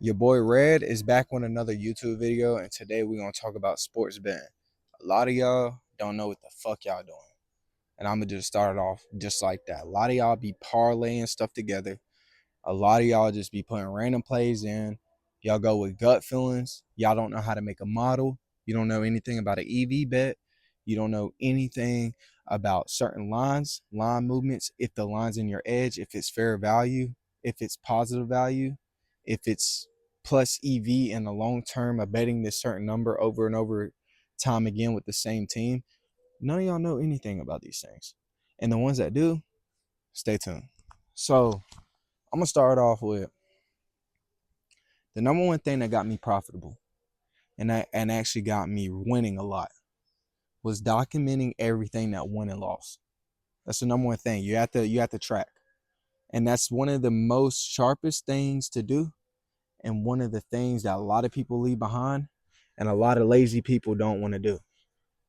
Your boy Red is back with another YouTube video, and today we're gonna talk about sports betting. A lot of y'all don't know what the fuck y'all doing, and I'm gonna just start it off just like that. A lot of y'all be parlaying stuff together. A lot of y'all just be putting random plays in. Y'all go with gut feelings. Y'all don't know how to make a model. You don't know anything about an EV bet. You don't know anything about certain lines, line movements, if the line's in your edge, if it's fair value, if it's positive value, if it's plus EV in the long term of betting this certain number over and over time again with the same team. None of y'all know anything about these things. And the ones that do, stay tuned. So I'm gonna start off with the number one thing that got me profitable and actually got me winning a lot was documenting everything that won and lost. That's the number one thing. You have to track. And that's one of the most sharpest things to do, and one of the things that a lot of people leave behind and a lot of lazy people don't want to do,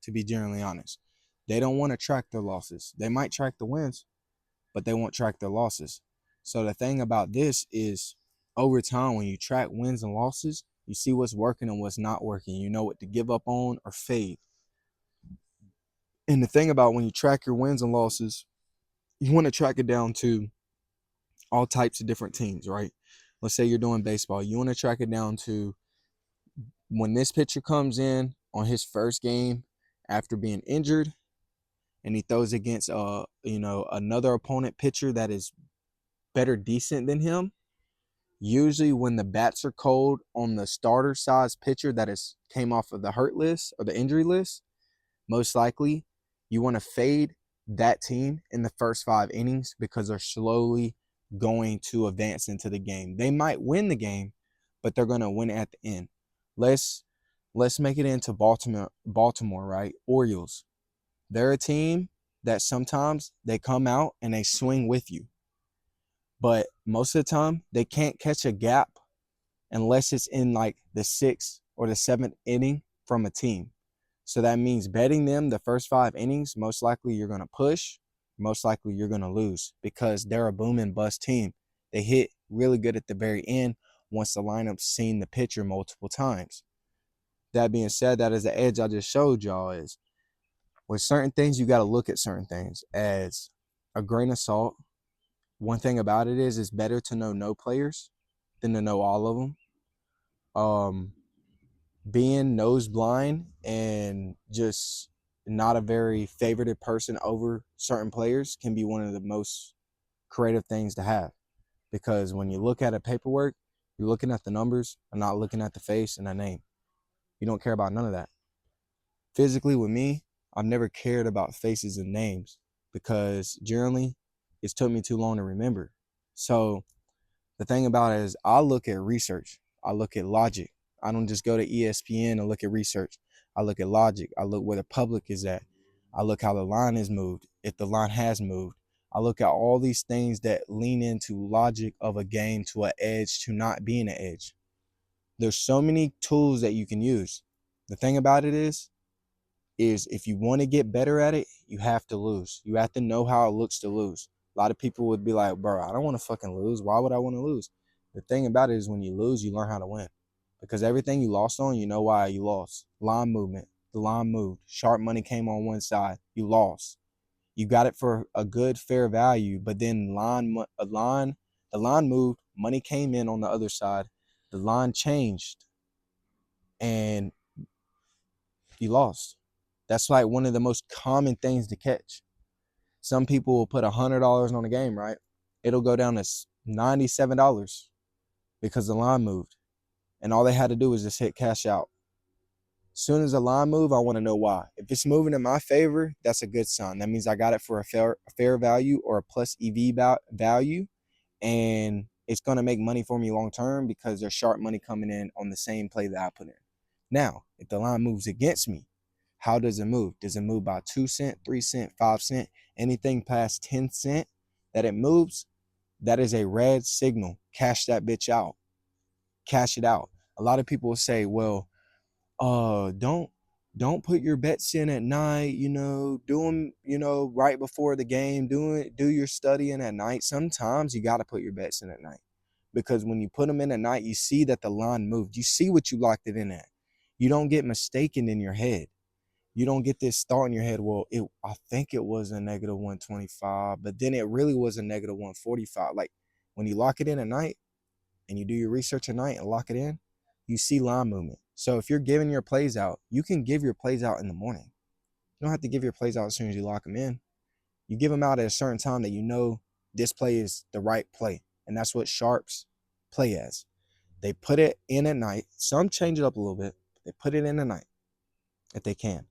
to be generally honest. They don't want to track their losses. They might track the wins, but they won't track their losses. So the thing about this is, over time, when you track wins and losses, you see what's working and what's not working. You know what to give up on or fade. And the thing about when you track your wins and losses, you want to track it down to all types of different teams, right? Let's say you're doing baseball. You want to track it down to when this pitcher comes in on his first game after being injured and he throws against another opponent pitcher that is better decent than him. Usually when the bats are cold on the starter size pitcher that is came off of the hurt list or the injury list, most likely you want to fade that team in the first 5 innings because they're slowly going to advance into the game. They might win the game, but they're going to win at the end. Let's make it into Baltimore, right? Orioles. They're a team that sometimes they come out and they swing with you. But most of the time, they can't catch a gap unless it's in like the 6th or the 7th inning from a team. So that means betting them the first 5 innings, most likely you're going to push, most likely you're going to lose because they're a boom and bust team. They hit really good at the very end once the lineup's seen the pitcher multiple times. That being said, that is the edge I just showed y'all is with certain things, you got to look at certain things as a grain of salt. One thing about it is it's better to know no players than to know all of them. Being nose blind and just not a very favorited person over certain players can be one of the most creative things to have, because when you look at a paperwork, you're looking at the numbers and not looking at the face and the name. You don't care about none of that. Physically with me, I've never cared about faces and names because generally it's took me too long to remember. So the thing about it is I look at research. I look at logic. I don't just go to ESPN and look at research. I look at logic. I look where the public is at. I look how the line is moved, if the line has moved. I look at all these things that lean into logic of a game to an edge to not being an edge. There's so many tools that you can use. The thing about it is if you want to get better at it, you have to lose. You have to know how it looks to lose. A lot of people would be like, bro, I don't want to fucking lose. Why would I want to lose? The thing about it is when you lose, you learn how to win. Because everything you lost on, you know why you lost. Line movement. The line moved. Sharp money came on one side. You lost. You got it for a good, fair value, but then the line moved. Money came in on the other side. The line changed, and you lost. That's like one of the most common things to catch. Some people will put $100 on a game, right? It'll go down to $97 because the line moved. And all they had to do was just hit cash out. As soon as the line move, I want to know why. If it's moving in my favor, that's a good sign. That means I got it for a fair value or a plus EV value. And it's going to make money for me long term because there's sharp money coming in on the same play that I put in. Now, if the line moves against me, how does it move? Does it move by 2 cents, 3 cents, 5 cents? Anything past 10 cents that it moves, that is a red signal. Cash that bitch out. Cash it out. A lot of people will say, well, don't put your bets in at night, do them, right before the game, do your studying at night. Sometimes you got to put your bets in at night. because when you put them in at night, you see that the line moved. You see what you locked it in at. You don't get mistaken in your head. You don't get this thought in your head, well, I think it was a negative 125, but then it really was a negative 145. Like when you lock it in at night and you do your research at night and lock it in, you see line movement. So if you're giving your plays out, you can give your plays out in the morning. You don't have to give your plays out as soon as you lock them in. You give them out at a certain time that you know this play is the right play. And that's what sharps play as. They put it in at night. Some change it up a little bit. They put it in at night if they can.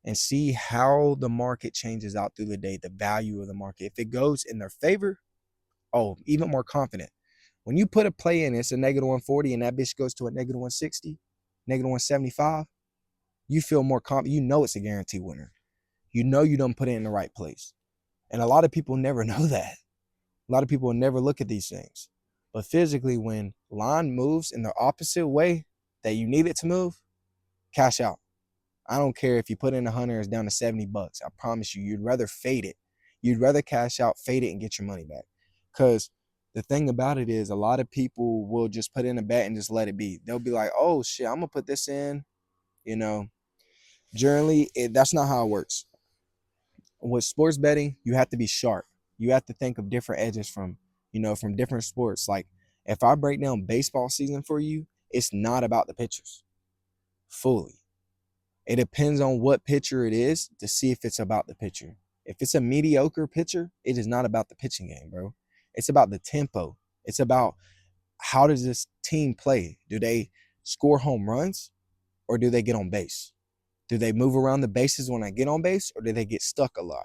And see how the market changes out through the day, the value of the market. If it goes in their favor, oh, even more confident. When you put a play in, it's a negative 140 and that bitch goes to a negative 160, negative 175, you feel more confident. You know it's a guaranteed winner. You know you don't put it in the right place. And a lot of people never know that. A lot of people will never look at these things. But physically, when line moves in the opposite way that you need it to move, cash out. I don't care if you put in 100 it's down to $70. I promise you, you'd rather fade it. You'd rather cash out, fade it, and get your money back. Because the thing about it is a lot of people will just put in a bet and just let it be. They'll be like, oh, shit, I'm going to put this in. Generally, that's not how it works. With sports betting, you have to be sharp. You have to think of different edges from different sports. Like if I break down baseball season for you, it's not about the pitchers fully. It depends on what pitcher it is to see if it's about the pitcher. If it's a mediocre pitcher, it is not about the pitching game, bro. It's about the tempo. It's about how does this team play? Do they score home runs or do they get on base? Do they move around the bases when I get on base or do they get stuck a lot?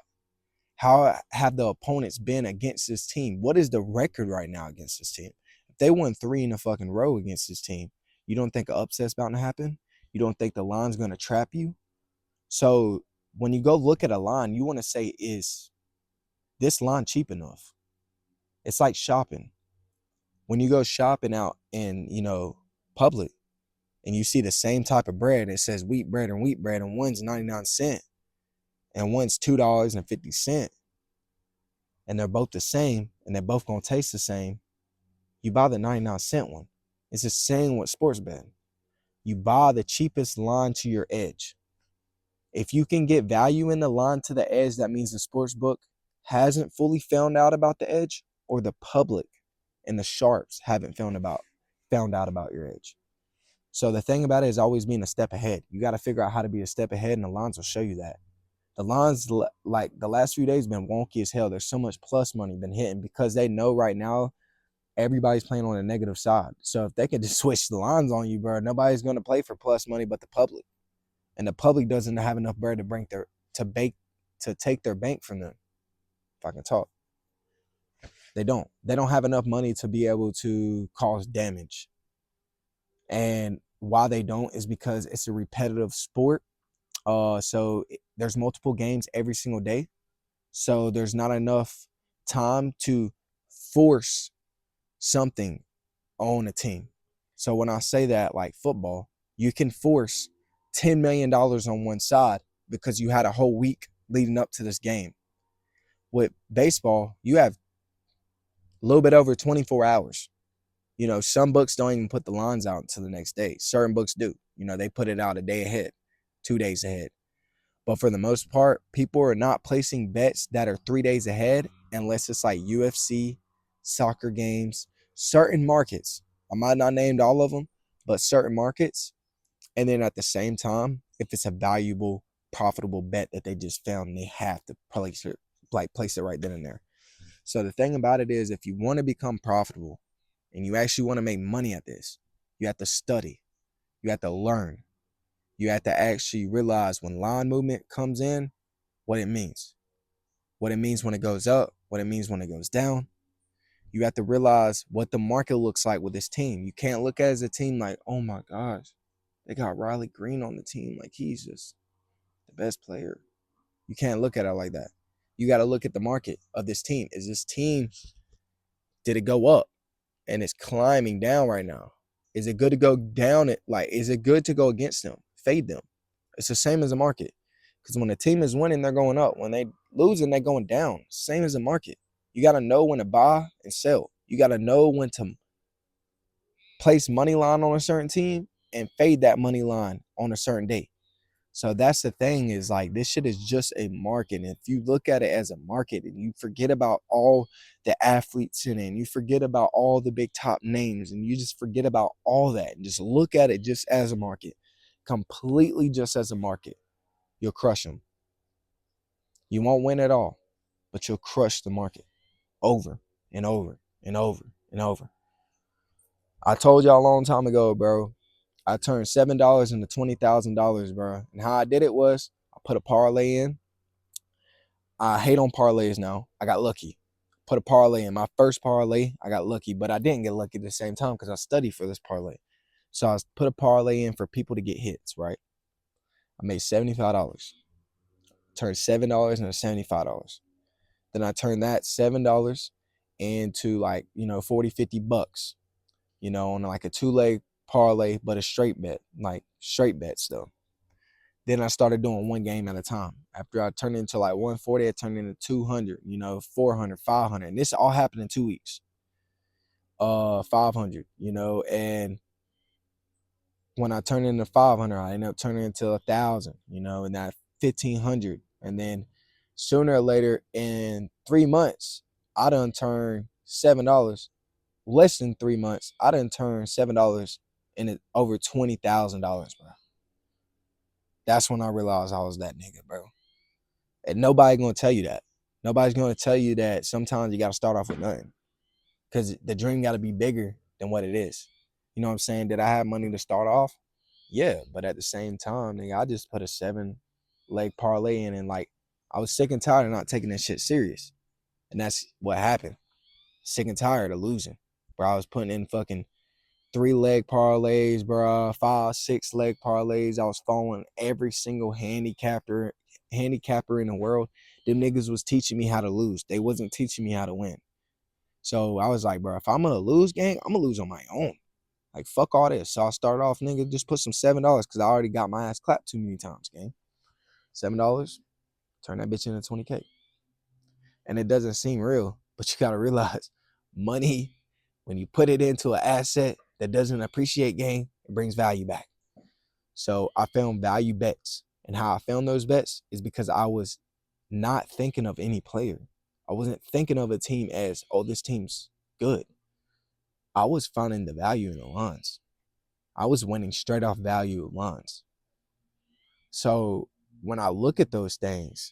How have the opponents been against this team? What is the record right now against this team? If they won 3 in a fucking row against this team, you don't think an upset's about to happen? You don't think the line's going to trap you? So when you go look at a line, you want to say, is this line cheap enough? It's like shopping. When you go shopping out in, public and you see the same type of bread, it says wheat bread, and one's 99 cents and one's $2.50, and they're both the same and they're both going to taste the same, you buy the 99-cent one. It's the same with sports betting. You buy the cheapest line to your edge. If you can get value in the line to the edge, that means the sports book hasn't fully found out about the edge, or the public and the sharps haven't found out about your edge. So the thing about it is always being a step ahead. You got to figure out how to be a step ahead, and the lines will show you that. The lines, like the last few days, been wonky as hell. There's so much plus money been hitting because they know right now everybody's playing on a negative side. So if they can just switch the lines on you, bro, nobody's going to play for plus money but the public. And the public doesn't have enough bread to take their bank from them. If I can talk. They don't have enough money to be able to cause damage. And why they don't is because it's a repetitive sport. So there's multiple games every single day. So there's not enough time to force something on a team. So when I say that, like football, you can force $10 million on one side because you had a whole week leading up to this game. With baseball, you have a little bit over 24 hours. Some books don't even put the lines out until the next day. Certain books do. They put it out a day ahead, 2 days ahead. But for the most part, people are not placing bets that are 3 days ahead unless it's like UFC, soccer games, certain markets. I might not name all of them, but certain markets. And then at the same time, if it's a valuable, profitable bet that they just found, they have to place it right then and there. So the thing about it is, if you want to become profitable and you actually want to make money at this, you have to study. You have to learn. You have to actually realize when line movement comes in, what it means. What it means when it goes up, what it means when it goes down. You have to realize what the market looks like with this team. You can't look at it as a team like, oh my gosh, they got Riley Green on the team. Like he's just the best player. You can't look at it like that. You got to look at the market of this team. Is this team, did it go up and it's climbing down right now? Is it good to go down? Is it good to go against them? Fade them. It's the same as the market. Because when a team is winning, they're going up. When they losing, they're going down. Same as the market. You got to know when to buy and sell. You got to know when to place money line on a certain team and fade that money line on a certain day. So that's the thing, is like, this shit is just a market. And if you look at it as a market and you forget about all the athletes in it, and you forget about all the big top names, and you just forget about all that and just look at it just as a market, completely just as a market, you'll crush them. You won't win at all, but you'll crush the market over and over and over and over. I told y'all a long time ago, bro, I turned $7 into $20,000, bro. And how I did it was I put a parlay in. I hate on parlays now. I got lucky. Put a parlay in. My first parlay, I got lucky, but I didn't get lucky at the same time because I studied for this parlay. So I put a parlay in for people to get hits, right? I made $75. Turned $7 into $75. Then I turned that $7 into, like, 40, 50 bucks, on like a 2-leg parlay, but a straight bet, like straight bets though. Then I started doing one game at a time. After I turned into like 140, I turned into 200, 400, 500. And this all happened in 2 weeks. 500, and when I turned into 500, I ended up turning into 1,000, and that 1,500. And then sooner or later, in 3 months, I done turned $7. Less than 3 months, I done turned $7 into over $20,000, bro. That's when I realized I was that nigga, bro. And nobody gonna tell you that. Nobody's gonna tell you that sometimes you gotta start off with nothing, because the dream gotta be bigger than what it is. You know what I'm saying? Did I have money to start off? Yeah, but at the same time, nigga, I just put a 7-leg parlay in, and like, I was sick and tired of not taking that shit serious. And that's what happened. Sick and tired of losing. Bro, I was putting in fucking 3-leg parlays, bro, 5, 6-leg parlays. I was following every single handicapper in the world. Them niggas was teaching me how to lose. They wasn't teaching me how to win. So I was like, bro, if I'm gonna lose, gang, I'm gonna lose on my own. Like, fuck all this. So I started off, nigga, just put some $7 because I already got my ass clapped too many times, gang. $7, turn that bitch into 20K. And it doesn't seem real, but you gotta realize, money, when you put it into an asset that doesn't appreciate, gang, it brings value back. So I found value bets. And how I found those bets is because I was not thinking of any player. I wasn't thinking of a team as, oh, this team's good. I was finding the value in the lines. I was winning straight off value of lines. So when I look at those things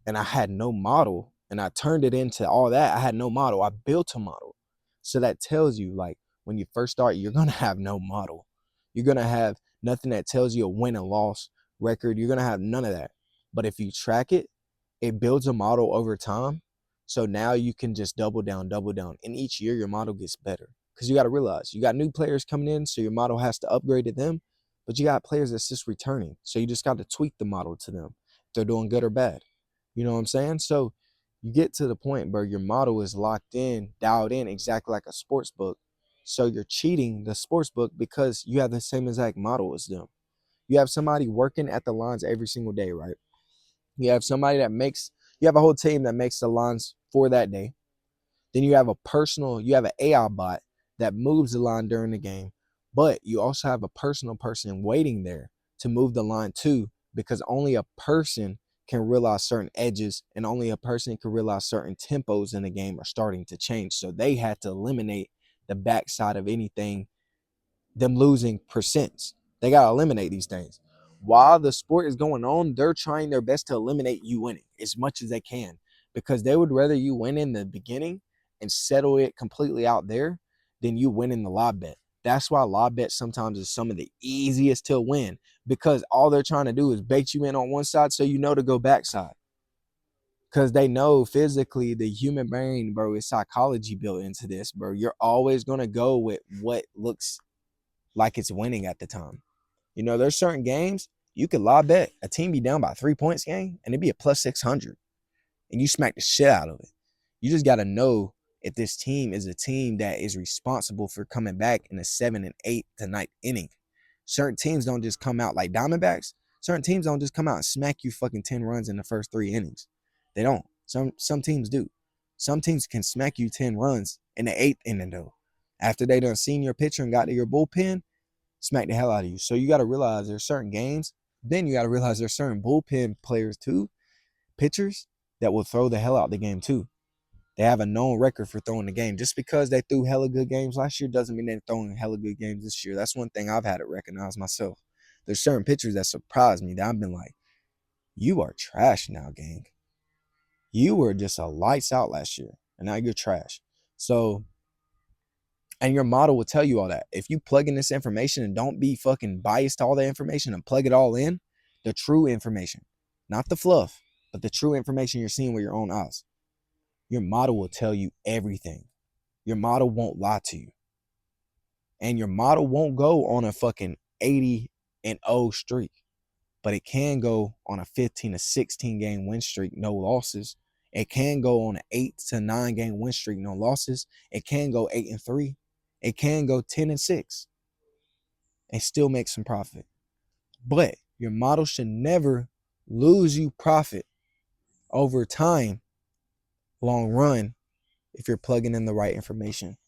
and I had no model and I turned it into all that, I had no model. I built a model. So that tells you, like, when you first start, you're going to have no model. You're going to have nothing that tells you a win and loss record. You're going to have none of that. But if you track it, it builds a model over time. So now you can just double down. And each year your model gets better. Because you got to realize, you got new players coming in, so your model has to upgrade to them. But you got players that's just returning. So you just got to tweak the model to them, if they're doing good or bad. You know what I'm saying? So you get to the point where your model is locked in, dialed in, exactly like a sports book. So you're cheating the sports book because you have the same exact model as them. You have somebody working at the lines every single day, right? You have somebody you have a whole team that makes the lines for that day. Then you have an AI bot that moves the line during the game. But you also have a personal person waiting there to move the line too, because only a person can realize certain edges, and only a person can realize certain tempos in the game are starting to change. So they had to eliminate the backside of anything, them losing percents. They got to eliminate these things. While the sport is going on, they're trying their best to eliminate you winning as much as they can, because they would rather you win in the beginning and settle it completely out there than you win in the live bet. That's why live bet sometimes is some of the easiest to win, because all they're trying to do is bait you in on one side so you know to go backside. Because they know physically, the human brain, bro, is psychology built into this, bro. You're always going to go with what looks like it's winning at the time. There's certain games you could live bet a team be down by 3 points game and it'd be a plus 600 and you smack the shit out of it. You just got to know if this team is a team that is responsible for coming back in the 7th and 8th to 9th inning. Certain teams don't just come out like Diamondbacks. Certain teams don't just come out and smack you fucking 10 runs in the first 3 innings. They don't. Some teams do. Some teams can smack you 10 runs in the 8th inning though. After they done seen your pitcher and got to your bullpen, smack the hell out of you. So you got to realize there's certain games. Then you got to realize there's certain bullpen players too, pitchers, that will throw the hell out the game too. They have a known record for throwing the game. Just because they threw hella good games last year doesn't mean they're throwing hella good games this year. That's one thing I've had to recognize myself. There's certain pitchers that surprise me that I've been like, you are trash now, gang. You were just a lights out last year, and now you're trash. So, and your model will tell you all that. If you plug in this information and don't be fucking biased to all the information and plug it all in, the true information, not the fluff, but the true information you're seeing with your own eyes, your model will tell you everything. Your model won't lie to you. And your model won't go on a fucking 80-0 streak, but it can go on a 15 to 16 game win streak, no losses. It can go on an 8 to 9 game win streak, no losses. It can go 8-3. It can go 10-6 and still make some profit. But your model should never lose you profit over time, long run, if you're plugging in the right information.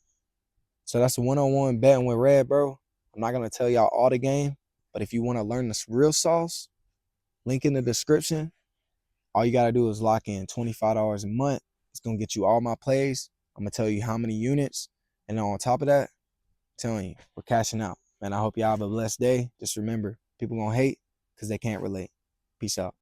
So that's a one-on-one betting with Red, bro. I'm not going to tell y'all all the game, but if you want to learn this real sauce, link in the description. All you got to do is lock in $25 a month. It's going to get you all my plays. I'm going to tell you how many units. And then on top of that, I'm telling you, we're cashing out. Man, I hope y'all have a blessed day. Just remember, people going to hate because they can't relate. Peace out.